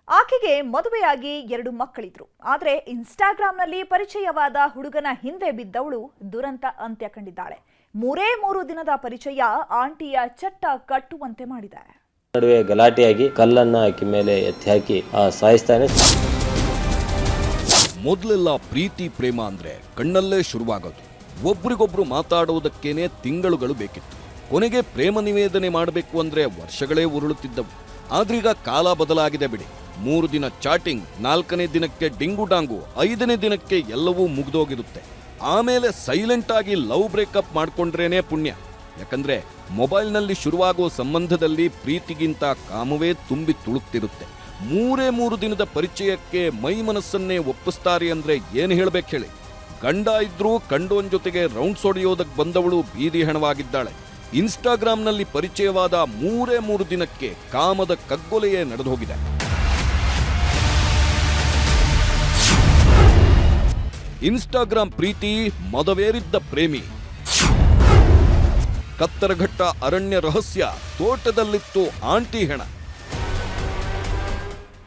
ಆಕೆಗೆ ಮದುವೆಯಾಗಿ 2 ಮಕ್ಕಳಿದ್ರು. ಆದರೆ ಇನ್ಸ್ಟಾಗ್ರಾಂನಲ್ಲಿ ಪರಿಚಯವಾದ ಹುಡುಗನ ಹಿಂದೆ ಬಿದ್ದವಳು ದುರಂತ ಅಂತ್ಯ ಕಂಡಿದ್ದಾಳೆ. 3 ದಿನದ ಪರಿಚಯ ಆಂಟಿಯ ಚಟ್ಟ ಕಟ್ಟುವಂತೆ ಮಾಡಿದೆ. ನಡುವೆ ಗಲಾಟೆಯಾಗಿ ಕಲ್ಲನ್ನ ಆಕಿ ಮೇಲೆ ಎತ್ತಿ ಹಾಕಿ ಸಾಯಿಸ್ತಾನೆ. ಮೊದಲೆಲ್ಲ ಪ್ರೀತಿ ಪ್ರೇಮ ಅಂದ್ರೆ ಕಣ್ಣಲ್ಲೇ ಶುರುವಾಗೋದು. ಒಬ್ರಿಗೊಬ್ರು ಮಾತಾಡುವುದಕ್ಕೇನೆ ತಿಂಗಳುಗಳು ಬೇಕಿತ್ತು. ಕೊನೆಗೆ ಪ್ರೇಮ ನಿವೇದನೆ ಮಾಡಬೇಕು ಅಂದ್ರೆ ವರ್ಷಗಳೇ ಉರುಳುತ್ತಿದ್ದವು. ಆದ್ರೀಗ ಕಾಲ ಬದಲಾಗಿದೆ ಬಿಡಿ. 3 ದಿನ ಚಾಟಿಂಗ್, 4ನೇ ದಿನಕ್ಕೆ ಡಿಂಗು ಡಾಂಗು, 5ನೇ ದಿನಕ್ಕೆ ಎಲ್ಲವೂ ಮುಗ್ದೋಗಿರುತ್ತೆ. ಆಮೇಲೆ ಸೈಲೆಂಟ್ ಆಗಿ ಲವ್ ಬ್ರೇಕಪ್ ಮಾಡ್ಕೊಂಡ್ರೇನೆ ಪುಣ್ಯ. ಯಾಕಂದ್ರೆ ಮೊಬೈಲ್ನಲ್ಲಿ ಶುರುವಾಗುವ ಸಂಬಂಧದಲ್ಲಿ ಪ್ರೀತಿಗಿಂತ ಕಾಮವೇ ತುಂಬಿ ತುಳುಕ್ತಿರುತ್ತೆ. 3 ದಿನದ ಪರಿಚಯಕ್ಕೆ ಮೈ ಮನಸ್ಸನ್ನೇ ಒಪ್ಪಿಸ್ತಾರೆ ಅಂದ್ರೆ ಏನ್ ಹೇಳ್ಬೇಕು ಹೇಳಿ. ಗಂಡ ಇದ್ರೂ ಕಂಡೋನ್ ಜೊತೆಗೆ ರೌಂಡ್ಸ್ ಹೊಡೆಯೋದಕ್ಕೆ ಬಂದವಳು ಬೀದಿ ಹೆಣವಾಗಿದ್ದಾಳೆ. ಇನ್ಸ್ಟಾಗ್ರಾಂನಲ್ಲಿ ಪರಿಚಯವಾದ 3 ದಿನಕ್ಕೆ ಕಾಮದ ಕಗ್ಗೊಲೆಯೇ ನಡೆದು ಹೋಗಿದೆ. ಇನ್ಸ್ಟಾಗ್ರಾಂ ಪ್ರೀತಿ, ಮದವೇರಿದ್ದ ಪ್ರೇಮಿ. ಕತ್ತರಘಟ್ಟ ಅರಣ್ಯ ರಹಸ್ಯ, ತೋಟದಲ್ಲಿತ್ತು ಆಂಟಿ ಹೆಣ.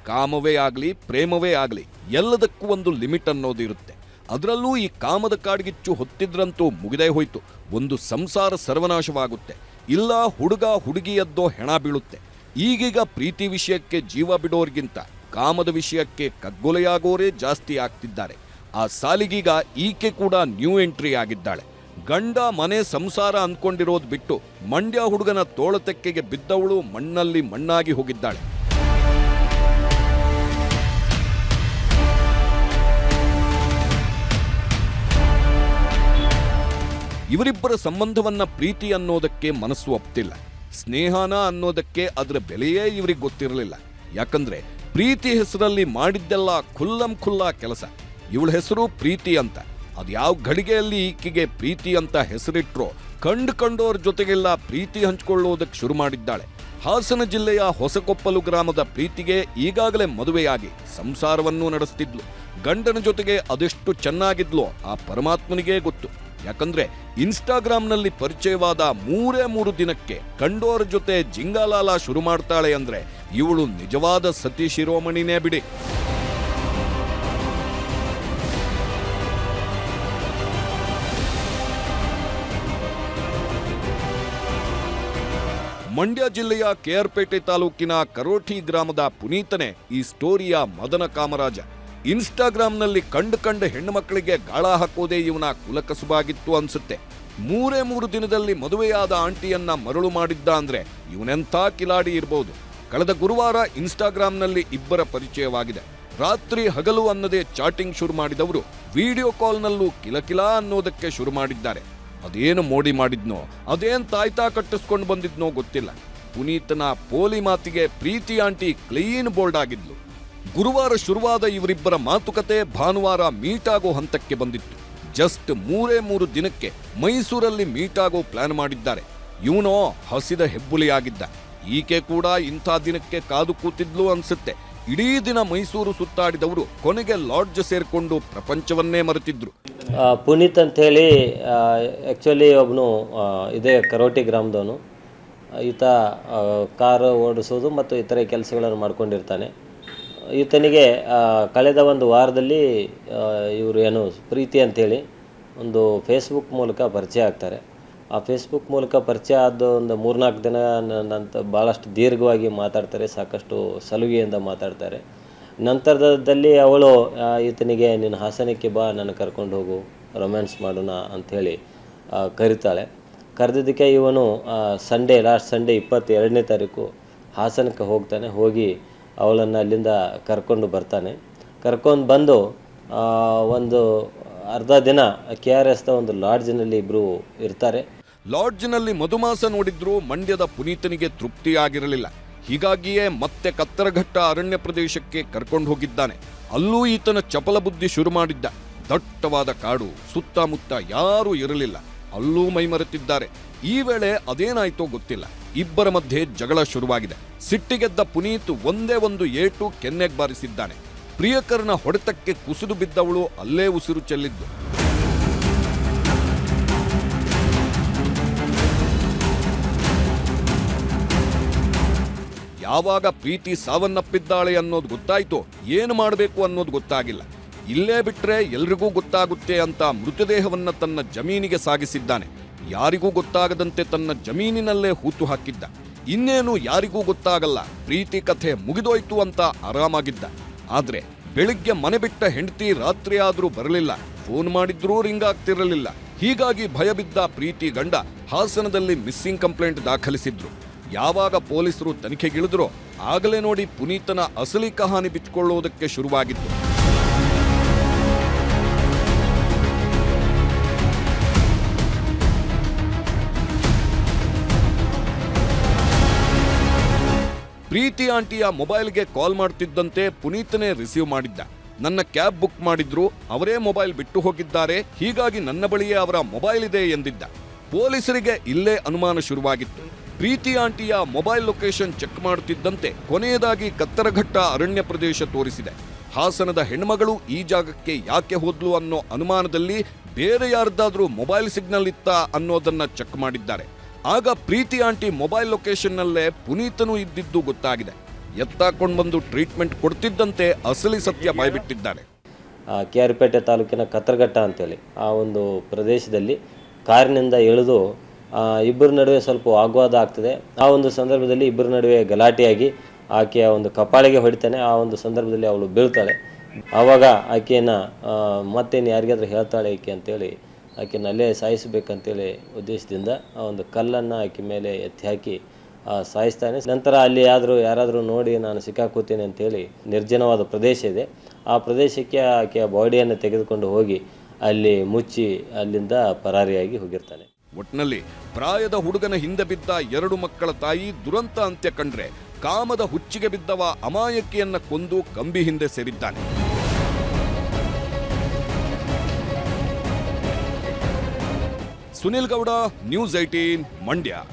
ಕಾಮವೇ ಆಗ್ಲಿ ಪ್ರೇಮವೇ ಆಗ್ಲಿ ಎಲ್ಲದಕ್ಕೂ ಒಂದು ಲಿಮಿಟ್ ಅನ್ನೋದಿರುತ್ತೆ. ಅದರಲ್ಲೂ ಈ ಕಾಮದ ಕಾಡ್ಗಿಚ್ಚು ಹೊತ್ತಿದ್ರಂತೂ ಮುಗಿದೇ ಹೋಯ್ತು. ಒಂದು ಸಂಸಾರ ಸರ್ವನಾಶವಾಗುತ್ತೆ, ಇಲ್ಲ ಹುಡುಗ ಹುಡುಗಿಯದ್ದೋ ಹೆಣ ಬೀಳುತ್ತೆ. ಈಗೀಗ ಪ್ರೀತಿ ವಿಷಯಕ್ಕೆ ಜೀವ ಬಿಡೋರ್ಗಿಂತ ಕಾಮದ ವಿಷಯಕ್ಕೆ ಕಗ್ಗೊಲೆಯಾಗೋರೇ ಜಾಸ್ತಿ ಆಗ್ತಿದ್ದಾರೆ. ಆ ಸಾಲಿಗೀಗ ಈಕೆ ಕೂಡ ನ್ಯೂ ಎಂಟ್ರಿ ಆಗಿದ್ದಾಳೆ. ಗಂಡ ಮನೆ ಸಂಸಾರ ಅಂದ್ಕೊಂಡಿರೋದು ಬಿಟ್ಟು ಮಂಡ್ಯ ಹುಡುಗನ ತೋಳತೆಕ್ಕೆಗೆ ಬಿದ್ದವಳು ಮಣ್ಣಲ್ಲಿ ಮಣ್ಣಾಗಿ ಹೋಗಿದ್ದಾಳೆ. ಇವರಿಬ್ಬರ ಸಂಬಂಧವನ್ನ ಪ್ರೀತಿ ಅನ್ನೋದಕ್ಕೆ ಮನಸ್ಸು ಒಪ್ತಿಲ್ಲ. ಸ್ನೇಹನ ಅನ್ನೋದಕ್ಕೆ ಅದರ ಬೆಲೆಯೇ ಇವರಿಗೆ ಗೊತ್ತಿರಲಿಲ್ಲ. ಯಾಕಂದ್ರೆ ಪ್ರೀತಿ ಹೆಸರಲ್ಲಿ ಮಾಡಿದ್ದೆಲ್ಲ ಖುಲ್ಲಾ ಕೆಲಸ. ಇವಳ ಹೆಸರು ಪ್ರೀತಿ ಅಂತ. ಅದ್ಯಾವ ಘಳಿಗೆಯಲ್ಲಿ ಈಕೆಗೆ ಪ್ರೀತಿ ಅಂತ ಹೆಸರಿಟ್ರೋ ಕಂಡೋರ್ ಜೊತೆಗೆಲ್ಲ ಪ್ರೀತಿ ಹಂಚಿಕೊಳ್ಳೋದಕ್ಕೆ ಶುರು ಮಾಡಿದ್ದಾಳೆ. ಹಾಸನ ಜಿಲ್ಲೆಯ ಹೊಸಕೊಪ್ಪಲು ಗ್ರಾಮದ ಪ್ರೀತಿಗೆ ಈಗಾಗಲೇ ಮದುವೆಯಾಗಿ ಸಂಸಾರವನ್ನೂ ನಡೆಸ್ತಿದ್ಲು. ಗಂಡನ ಜೊತೆಗೆ ಅದೆಷ್ಟು ಚೆನ್ನಾಗಿದ್ಲೋ ಆ ಪರಮಾತ್ಮನಿಗೇ ಗೊತ್ತು. ಯಾಕಂದ್ರೆ ಇನ್ಸ್ಟಾಗ್ರಾಂನಲ್ಲಿ ಪರಿಚಯವಾದ 3 ದಿನಕ್ಕೆ ಕಂಡೋರ ಜೊತೆ ಜಿಂಗಾಲಾಲ ಶುರು ಮಾಡ್ತಾಳೆ ಅಂದ್ರೆ ಇವಳು ನಿಜವಾದ ಸತಿ ಶಿರೋಮಣಿನೇ ಬಿಡಿ. ಮಂಡ್ಯ ಜಿಲ್ಲೆಯ ಕೆಆರ್ಪೇಟೆ ತಾಲೂಕಿನ ಕರೋಠಿ ಗ್ರಾಮದ ಪುನೀತನೇ ಈ ಸ್ಟೋರಿಯ ಮದನ ಕಾಮರಾಜ. ಇನ್ಸ್ಟಾಗ್ರಾಂನಲ್ಲಿ ಕಂಡು ಹೆಣ್ಣು ಮಕ್ಕಳಿಗೆ ಗಾಳ ಹಾಕೋದೇ ಇವನ ಕುಲಕಸುಬಾಗಿತ್ತು ಅನ್ಸುತ್ತೆ. 3 ದಿನದಲ್ಲಿ ಮದುವೆಯಾದ ಆಂಟಿಯನ್ನ ಮರಳು ಮಾಡಿದ್ದ ಅಂದ್ರೆ ಇವನೆಂಥ ಕಿಲಾಡಿ ಇರಬಹುದು. ಕಳೆದ ಗುರುವಾರ ಇನ್ಸ್ಟಾಗ್ರಾಂನಲ್ಲಿ ಇಬ್ಬರ ಪರಿಚಯವಾಗಿದೆ. ರಾತ್ರಿ ಹಗಲು ಅನ್ನದೇ ಚಾಟಿಂಗ್ ಶುರು ಮಾಡಿದವರು ವಿಡಿಯೋ ಕಾಲ್ನಲ್ಲೂ ಕಿಲಕಿಲಾ ಅನ್ನೋದಕ್ಕೆ ಶುರು ಮಾಡಿದ್ದಾರೆ. ಅದೇನು ಮೋಡಿ ಮಾಡಿದ್ನೋ, ಅದೇನ್ ತಾಯ್ತಾ ಕಟ್ಟಿಸ್ಕೊಂಡು ಬಂದಿದ್ನೋ ಗೊತ್ತಿಲ್ಲ. ಪುನೀತನ ಪೋಲಿ ಮಾತಿಗೆ ಪ್ರೀತಿ ಆಂಟಿ ಕ್ಲೀನ್ ಬೋಲ್ಡ್ ಆಗಿದ್ಲು. ಗುರುವಾರ ಶುರುವಾದ ಇವರಿಬ್ಬರ ಮಾತುಕತೆ ಭಾನುವಾರ ಮೀಟ್ ಆಗೋ ಹಂತಕ್ಕೆ ಬಂದಿತ್ತು. ಜಸ್ಟ್ 3 ದಿನಕ್ಕೆ ಮೈಸೂರಲ್ಲಿ ಮೀಟ್ ಆಗೋ ಪ್ಲಾನ್ ಮಾಡಿದ್ದಾರೆ. ಇವನೋ ಹಸಿದ ಹೆಬ್ಬುಲಿಯಾಗಿದ್ದ. ಈಕೆ ಕೂಡ ಇಂಥ ದಿನಕ್ಕೆ ಕಾದು ಕೂತಿದ್ಲು ಅನ್ಸುತ್ತೆ. ಇಡೀ ದಿನ ಮೈಸೂರು ಸುತ್ತಾಡಿದವರು ಕೊನೆಗೆ ಲಾಡ್ಜ್ ಸೇರ್ಕೊಂಡು ಪ್ರಪಂಚವನ್ನೇ ಮರೆತಿದ್ರು. ಪುನೀತ್ ಅಂತ ಹೇಳಿ ಆ್ಯಕ್ಚುಲಿ ಒಬ್ಬನು ಇದೇ ಕರೋಟಿ ಗ್ರಾಮದವನು. ಈತ ಕಾರು ಓಡಿಸೋದು ಮತ್ತು ಇತರೆ ಕೆಲಸಗಳನ್ನು ಮಾಡ್ಕೊಂಡಿರ್ತಾನೆ. ಈತನಿಗೆ ಕಳೆದ ಒಂದು ವಾರದಲ್ಲಿ ಇವರು ಏನು ಪ್ರೀತಿ ಅಂಥೇಳಿ ಒಂದು ಫೇಸ್ಬುಕ್ ಮೂಲಕ ಪರಿಚಯ ಆಗ್ತಾರೆ. ಆ ಫೇಸ್ಬುಕ್ ಮೂಲಕ ಪರಿಚಯ ಆದ ಒಂದು 3-4 ದಿನ ನಂತರ ಭಾಳಷ್ಟು ದೀರ್ಘವಾಗಿ ಮಾತಾಡ್ತಾರೆ, ಸಾಕಷ್ಟು ಸಲುಗೆಯಿಂದ ಮಾತಾಡ್ತಾರೆ. ನಂತರದಲ್ಲಿ ಅವಳು ಈತನಿಗೆ ನಿನ್ನ ಹಾಸನಕ್ಕೆ ಬಾ, ನನ್ನ ಕರ್ಕೊಂಡು ಹೋಗು, ರೊಮ್ಯಾನ್ಸ್ ಮಾಡೋಣ ಅಂಥೇಳಿ ಕರೀತಾಳೆ. ಕರೆದಿದ್ದಕ್ಕೆ ಇವನು ಲಾಸ್ಟ್ ಸಂಡೇ 22ನೇ ತಾರೀಕು ಹಾಸನಕ್ಕೆ ಹೋಗ್ತಾನೆ. ಹೋಗಿ ಅವಳನ್ನು ಅಲ್ಲಿಂದ ಕರ್ಕೊಂಡು ಬರ್ತಾನೆ. ಕರ್ಕೊಂಡು ಬಂದು ಒಂದು ಅರ್ಧ ದಿನ KRSದ ಒಂದು ಲಾಡ್ಜ್ನಲ್ಲಿ ಇಬ್ಬರು ಇರ್ತಾರೆ. ಲಾಡ್ಜ್ನಲ್ಲಿ ಮಧುಮಾಸ ನೋಡಿದ್ರೂ ಮಂಡ್ಯದ ಪುನೀತನಿಗೆ ತೃಪ್ತಿಯಾಗಿರಲಿಲ್ಲ. ಹೀಗಾಗಿಯೇ ಮತ್ತೆ ಕತ್ತರಘಟ್ಟ ಅರಣ್ಯ ಪ್ರದೇಶಕ್ಕೆ ಕರ್ಕೊಂಡು ಹೋಗಿದ್ದಾನೆ. ಅಲ್ಲೂ ಈತನ ಚಪಲ ಬುದ್ಧಿ ಶುರು ಮಾಡಿದ್ದ. ದಟ್ಟವಾದ ಕಾಡು, ಸುತ್ತಮುತ್ತ ಯಾರೂ ಇರಲಿಲ್ಲ. ಅಲ್ಲೂ ಮೈಮರೆತಿದ್ದಾರೆ. ಈ ವೇಳೆ ಅದೇನಾಯ್ತೋ ಗೊತ್ತಿಲ್ಲ, ಇಬ್ಬರ ಮಧ್ಯೆ ಜಗಳ ಶುರುವಾಗಿದೆ. ಸಿಟ್ಟಿಗೆದ್ದ ಪುನೀತ್ ಒಂದೇ ಒಂದು ಏಟು ಕೆನ್ನೆಗೆ ಬಾರಿಸಿದ್ದಾನೆ. ಪ್ರಿಯಕರನ ಹೊಡೆತಕ್ಕೆ ಕುಸಿದು ಬಿದ್ದವಳು ಅಲ್ಲೇ ಉಸಿರು ಚೆಲ್ಲಿದ್ದು. ಯಾವಾಗ ಪ್ರೀತಿ ಸಾವನ್ನಪ್ಪಿದ್ದಾಳೆ ಅನ್ನೋದು ಗೊತ್ತಾಯ್ತೋ ಏನು ಮಾಡಬೇಕು ಅನ್ನೋದು ಗೊತ್ತಾಗಿಲ್ಲ. ಇಲ್ಲೇ ಬಿಟ್ರೆ ಎಲ್ರಿಗೂ ಗೊತ್ತಾಗುತ್ತೆ ಅಂತ ಮೃತದೇಹವನ್ನ ತನ್ನ ಜಮೀನಿಗೆ ಸಾಗಿಸಿದ್ದಾನೆ. ಯಾರಿಗೂ ಗೊತ್ತಾಗದಂತೆ ತನ್ನ ಜಮೀನಿನಲ್ಲೇ ಹೂತು ಹಾಕಿದ್ದ. ಇನ್ನೇನು ಯಾರಿಗೂ ಗೊತ್ತಾಗಲ್ಲ, ಪ್ರೀತಿ ಕಥೆ ಮುಗಿದೋಯ್ತು ಅಂತ ಆರಾಮಾಗಿದ್ದ. ಆದ್ರೆ ಬೆಳಿಗ್ಗೆ ಮನೆ ಬಿಟ್ಟ ಹೆಂಡತಿ ರಾತ್ರಿ ಆದ್ರೂ ಬರಲಿಲ್ಲ, ಫೋನ್ ಮಾಡಿದ್ರೂ ರಿಂಗ್ ಆಗ್ತಿರಲಿಲ್ಲ. ಹೀಗಾಗಿ ಭಯಬಿದ್ದ ಪ್ರೀತಿ ಗಂಡ ಹಾಸನದಲ್ಲಿ ಮಿಸ್ಸಿಂಗ್ ಕಂಪ್ಲೇಂಟ್ ದಾಖಲಿಸಿದ್ರು. ಯಾವಾಗ ಪೊಲೀಸರು ತನಿಖೆಗಿಳಿದ್ರೋ ಆಗಲೇ ನೋಡಿ ಪುನೀತನ ಅಸಲಿ ಕಹಾನಿ ಬಿಚ್ಚಿಕೊಳ್ಳುವುದಕ್ಕೆ ಶುರುವಾಗಿತ್ತು. ಪ್ರೀತಿ ಆಂಟಿಯ ಮೊಬೈಲ್ಗೆ ಕಾಲ್ ಮಾಡ್ತಿದ್ದಂತೆ ಪುನೀತನೇ ರಿಸೀವ್ ಮಾಡಿದ್ದ. ನನ್ನ ಕ್ಯಾಬ್ ಬುಕ್ ಮಾಡಿದ್ರು, ಅವರೇ ಮೊಬೈಲ್ ಬಿಟ್ಟು ಹೋಗಿದ್ದಾರೆ, ಹೀಗಾಗಿ ನನ್ನ ಬಳಿಯೇ ಅವರ ಮೊಬೈಲ್ ಇದೆ ಎಂದಿದ್ದ. ಪೊಲೀಸರಿಗೆ ಇಲ್ಲೇ ಅನುಮಾನ ಶುರುವಾಗಿತ್ತು. ಪ್ರೀತಿ ಆಂಟಿಯ ಮೊಬೈಲ್ ಲೊಕೇಶನ್ ಚೆಕ್ ಮಾಡುತ್ತಿದ್ದಂತೆ ಕೊನೆಯದಾಗಿ ಕತ್ತರಘಟ್ಟ ಅರಣ್ಯ ಪ್ರದೇಶ ತೋರಿಸಿದೆ. ಹಾಸನದ ಹೆಣ್ಮಗಳು ಈ ಜಾಗಕ್ಕೆ ಯಾಕೆ ಹೋದ್ಲು ಅನ್ನೋ ಅನುಮಾನದಲ್ಲಿ ಬೇರೆ ಯಾರ್ದಾದ್ರೂ ಮೊಬೈಲ್ ಸಿಗ್ನಲ್ ಇತ್ತಾ ಅನ್ನೋದನ್ನ ಚೆಕ್ ಮಾಡಿದ್ದಾರೆ. ಆಗ ಪ್ರೀತಿ ಆಂಟಿ ಮೊಬೈಲ್ ಲೊಕೇಶನ್ನಲ್ಲೇ ಪುನೀತನು ಇದ್ದಿದ್ದು ಗೊತ್ತಾಗಿದೆ. ಎತ್ತಾಕೊಂಡು ಬಂದು ಟ್ರೀಟ್ಮೆಂಟ್ ಕೊಡ್ತಿದ್ದಂತೆ ಅಸಲಿ ಸತ್ಯ ಬಾಯ್ಬಿಟ್ಟಿದ್ದಾರೆ. KR ಪೇಟೆ ತಾಲೂಕಿನ ಕತ್ತರಘಟ್ಟ ಅಂತೇಳಿ ಆ ಒಂದು ಪ್ರದೇಶದಲ್ಲಿ ಕಾರಿನಿಂದ ಇಳಿದು ಇಬ್ಬರ ನಡುವೆ ಸ್ವಲ್ಪ ವಾಗ್ವಾದ ಆಗ್ತದೆ. ಆ ಒಂದು ಸಂದರ್ಭದಲ್ಲಿ ಇಬ್ಬರ ನಡುವೆ ಗಲಾಟೆಯಾಗಿ ಆಕೆಯ ಒಂದು ಕಪಾಳಿಗೆ ಹೊಡಿತಾನೆ. ಆ ಒಂದು ಸಂದರ್ಭದಲ್ಲಿ ಅವಳು ಬೀಳ್ತಾಳೆ. ಆವಾಗ ಆಕೆಯನ್ನು ಮತ್ತೇನು ಯಾರಿಗಾದ್ರೂ ಹೇಳ್ತಾಳೆ ಈಕೆ ಅಂತೇಳಿ ಆಕೆನ ಅಲ್ಲೇ ಸಾಯಿಸಬೇಕಂತೇಳಿ ಉದ್ದೇಶದಿಂದ ಆ ಒಂದು ಕಲ್ಲನ್ನು ಆಕೆ ಮೇಲೆ ಎತ್ತಿ ಹಾಕಿ ಸಾಯಿಸ್ತಾನೆ. ನಂತರ ಅಲ್ಲಿ ಯಾರಾದರೂ ನೋಡಿ ನಾನು ಸಿಕ್ಕಾಕೋತೀನಿ ಅಂತೇಳಿ ನಿರ್ಜನವಾದ ಪ್ರದೇಶ ಇದೆ, ಆ ಪ್ರದೇಶಕ್ಕೆ ಆಕೆಯ ಬಾಡಿಯನ್ನು ತೆಗೆದುಕೊಂಡು ಹೋಗಿ ಅಲ್ಲಿ ಮುಚ್ಚಿ ಅಲ್ಲಿಂದ ಪರಾರಿಯಾಗಿ ಹೋಗಿರ್ತಾನೆ. ಒಟ್ನಲ್ಲಿ ಪ್ರಾಯದ ಹುಡುಗನ ಹಿಂದೆ ಬಿದ್ದ 2 ಮಕ್ಕಳ ತಾಯಿ ದುರಂತ ಅಂತ್ಯ ಕಂಡ್ರೆ ಕಾಮದ ಹುಚ್ಚಿಗೆ ಬಿದ್ದವ ಅಮಾಯಕಿಯನ್ನ ಕೊಂದು ಕಂಬಿ ಹಿಂದೆ ಸೇರಿದ್ದಾನೆ. ಸುನಿಲ್ ಗೌಡ, ನ್ಯೂಸ್ 18 ಮಂಡ್ಯ.